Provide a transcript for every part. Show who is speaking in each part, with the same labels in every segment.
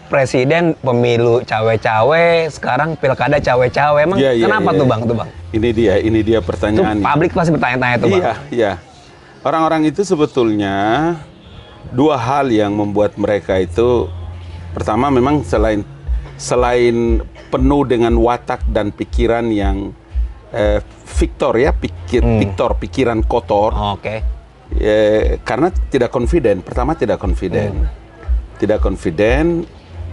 Speaker 1: presiden, pemilu cawe-cawe, sekarang pilkada cawe-cawe. Emang kenapa tuh Bang?
Speaker 2: Ini dia pertanyaan.
Speaker 1: Publik pasti bertanya-tanya tuh Bang.
Speaker 2: Iya. Orang-orang itu sebetulnya dua hal yang membuat mereka itu, pertama memang selain penuh dengan watak dan pikiran yang pikiran kotor.
Speaker 1: Oke.
Speaker 2: Karena tidak confident. Pertama tidak confident. Tidak confident.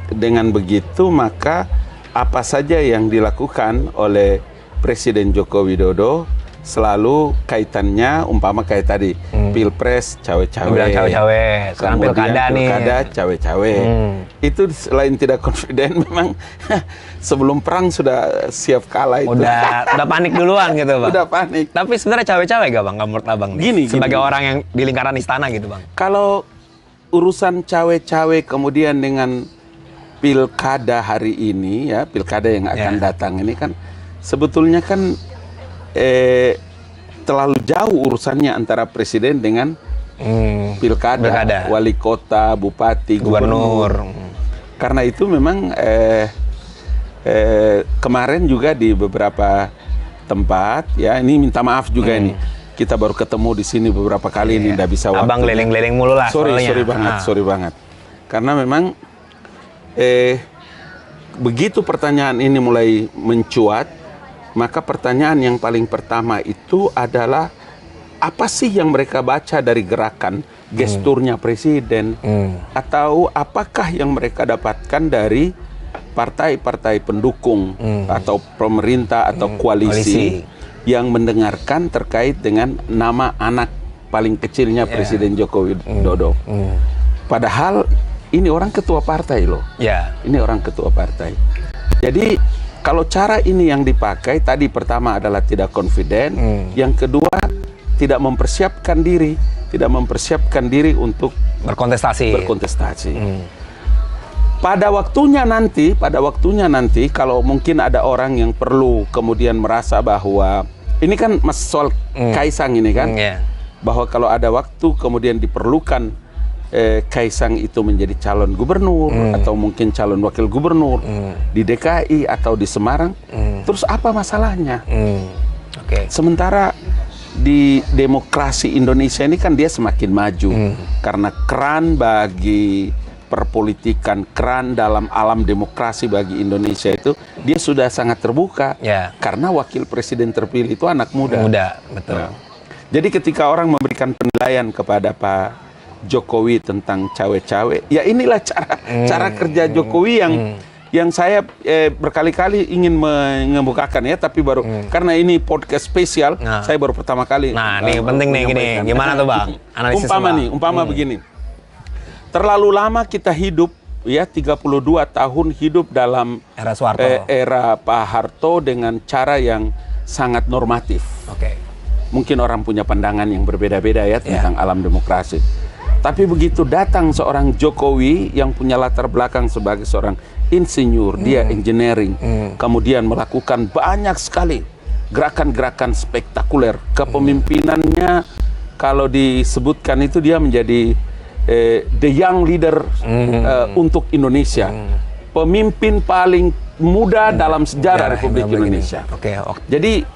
Speaker 2: Dengan begitu maka apa saja yang dilakukan oleh Presiden Joko Widodo selalu kaitannya umpama kayak tadi pilpres cawe-cawe.
Speaker 1: Sekarang pilkada
Speaker 2: cawe-cawe. Itu selain tidak confident memang sebelum perang sudah siap kalah itu.
Speaker 1: Udah panik duluan gitu Bang.
Speaker 2: Udah panik.
Speaker 1: Tapi sebenarnya cawe-cawe gak Bang? Gak menurut Abang? Sebagai orang yang di lingkaran istana gitu Bang.
Speaker 2: Kalau urusan cawe-cawe kemudian dengan pilkada hari ini ya, pilkada yang akan datang ini kan sebetulnya kan terlalu jauh urusannya antara presiden dengan pilkada, wali kota, bupati, gubernur. Karena itu memang kemarin juga di beberapa tempat ya, ini minta maaf juga ini. Kita baru ketemu di sini beberapa kali ini tidak bisa waktu.
Speaker 1: Abang keliling-keliling mulu lah.
Speaker 2: Sorry banget. Karena memang begitu pertanyaan ini mulai mencuat, maka pertanyaan yang paling pertama itu adalah apa sih yang mereka baca dari gerakan gesturnya presiden, atau apakah yang mereka dapatkan dari partai-partai pendukung atau pemerintah atau koalisi yang mendengarkan terkait dengan nama anak paling kecilnya Presiden Joko Widodo. Padahal ini orang ketua partai loh. Ini orang ketua partai. Jadi kalau cara ini yang dipakai, tadi pertama adalah tidak confident, yang kedua tidak mempersiapkan diri untuk berkontestasi. Pada waktunya nanti kalau mungkin ada orang yang perlu kemudian merasa bahwa ini kan soal Kaisang ini kan, bahwa kalau ada waktu kemudian diperlukan Kaisang itu menjadi calon gubernur atau mungkin calon wakil gubernur di DKI atau di Semarang, terus apa masalahnya? Sementara di demokrasi Indonesia ini kan dia semakin maju karena keran bagi perpolitikan, keran dalam alam demokrasi bagi Indonesia itu dia sudah sangat terbuka karena wakil presiden terpilih itu anak muda.
Speaker 1: Betul.
Speaker 2: Jadi ketika orang memberikan penilaian kepada Pak Jokowi tentang cawe-cawe, ya inilah cara kerja Jokowi yang saya berkali-kali ingin mengemukakan ya, tapi baru karena ini podcast spesial, saya baru pertama kali.
Speaker 1: Nah, ini penting nih gini, gimana tuh Bang?
Speaker 2: Umpama begini. Terlalu lama kita hidup ya, 32 tahun hidup dalam
Speaker 1: era Soeharto,
Speaker 2: era Pak Harto dengan cara yang sangat normatif. Mungkin orang punya pandangan yang berbeda-beda ya tentang alam demokrasi. Tapi begitu datang seorang Jokowi yang punya latar belakang sebagai seorang insinyur, dia engineering, kemudian melakukan banyak sekali gerakan-gerakan spektakuler. Kepemimpinannya kalau disebutkan itu dia menjadi the young leader untuk Indonesia. Pemimpin paling muda dalam sejarah Republik Indonesia. Jadi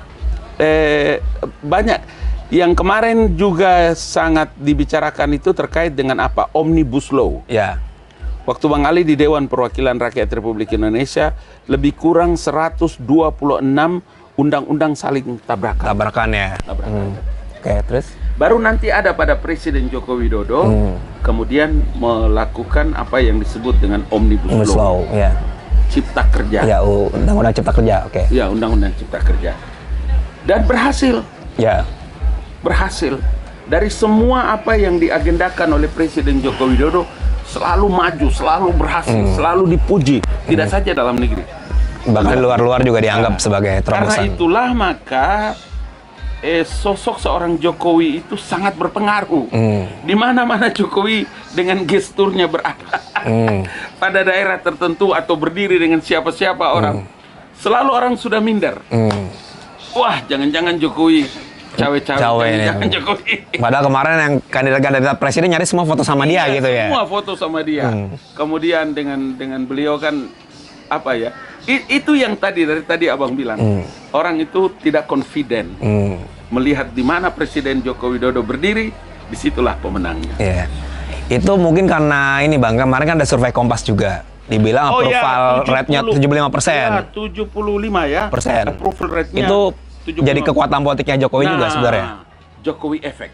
Speaker 2: banyak. Yang kemarin juga sangat dibicarakan itu terkait dengan apa? Omnibus Law. Waktu Bang Ali di Dewan Perwakilan Rakyat Republik Indonesia, lebih kurang 126 undang-undang saling tabrakan.
Speaker 1: Terus?
Speaker 2: Baru nanti ada pada Presiden Joko Widodo, kemudian melakukan apa yang disebut dengan Omnibus Law. Cipta Kerja.
Speaker 1: Undang-undang Cipta Kerja.
Speaker 2: Undang-undang Cipta Kerja. Dan berhasil. Berhasil. Dari semua apa yang diagendakan oleh Presiden Joko Widodo selalu maju, selalu berhasil, selalu dipuji. Tidak saja dalam negeri,
Speaker 1: bahkan luar-luar juga dianggap sebagai terobosan.
Speaker 2: Karena itulah maka sosok seorang Jokowi itu sangat berpengaruh. Di mana-mana Jokowi dengan gesturnya berada pada daerah tertentu atau berdiri dengan siapa-siapa orang, selalu orang sudah minder. Wah, jangan-jangan Jokowi cawe-cawe
Speaker 1: ya.
Speaker 2: Jokowi.
Speaker 1: Padahal kemarin yang kandidat presiden nyari semua foto sama dia gitu ya.
Speaker 2: Semua foto sama dia. Kemudian dengan beliau kan apa ya? Itu yang dari tadi Abang bilang. Orang itu tidak confident. Melihat di mana Presiden Joko Widodo berdiri, disitulah pemenangnya.
Speaker 1: Iya. Itu mungkin karena ini Bang, kemarin kan ada survei Kompas juga. Dibilang approval rate-nya 75%.
Speaker 2: Ya, 75 ya. Approval rate-nya
Speaker 1: itu
Speaker 2: 75.
Speaker 1: jadi kekuatan politiknya Jokowi juga sebenarnya.
Speaker 2: Jokowi efek.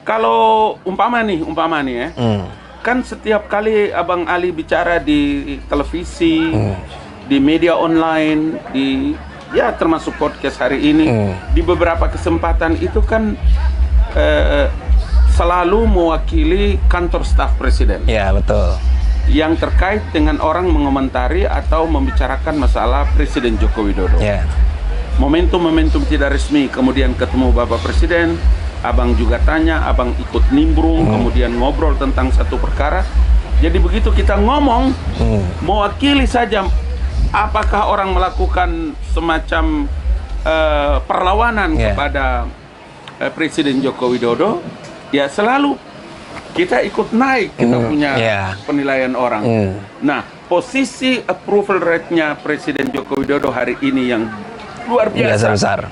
Speaker 2: Kalau umpama nih ya. Kan setiap kali Abang Ali bicara di televisi, di media online, termasuk podcast hari ini, di beberapa kesempatan itu kan selalu mewakili kantor staf presiden.
Speaker 1: Iya, betul.
Speaker 2: Yang terkait dengan orang mengomentari atau membicarakan masalah Presiden Joko Widodo.
Speaker 1: Yeah.
Speaker 2: Momentum-momentum tidak resmi, kemudian ketemu Bapak Presiden, Abang juga tanya, Abang ikut nimbrung, kemudian ngobrol tentang satu perkara. Jadi begitu kita ngomong, mewakili saja, apakah orang melakukan semacam perlawanan kepada Presiden Joko Widodo, ya selalu kita ikut naik, kita punya penilaian orang. Nah, posisi approval rate-nya Presiden Joko Widodo hari ini yang luar biasa
Speaker 1: besar,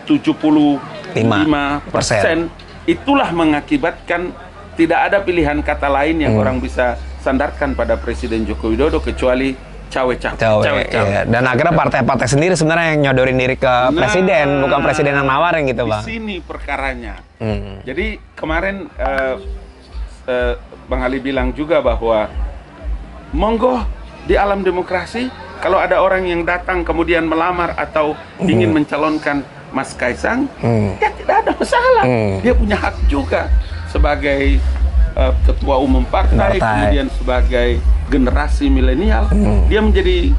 Speaker 2: 75%, itulah mengakibatkan tidak ada pilihan kata lain yang orang bisa sandarkan pada Presiden Joko Widodo kecuali cawe-cawe.
Speaker 1: Iya. Dan akhirnya partai-partai sendiri sebenarnya yang nyodorin diri ke presiden, bukan presiden yang nawarin gitu, Bang.
Speaker 2: Di sini perkaranya. Jadi kemarin Bang Ali bilang juga bahwa monggo di alam demokrasi kalau ada orang yang datang kemudian melamar atau ingin mencalonkan Mas Kaisang, ya tidak ada masalah. Dia punya hak juga sebagai ketua umum partai, kemudian sebagai generasi milenial, dia menjadi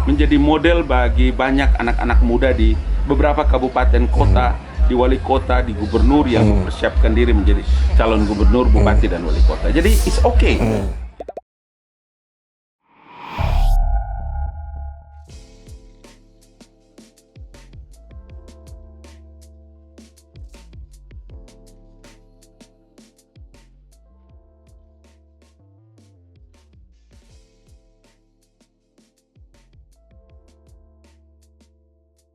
Speaker 2: menjadi model bagi banyak anak-anak muda di beberapa kabupaten kota, di wali kota, di gubernur yang mempersiapkan diri menjadi calon gubernur, bupati dan wali kota. Jadi it's okay.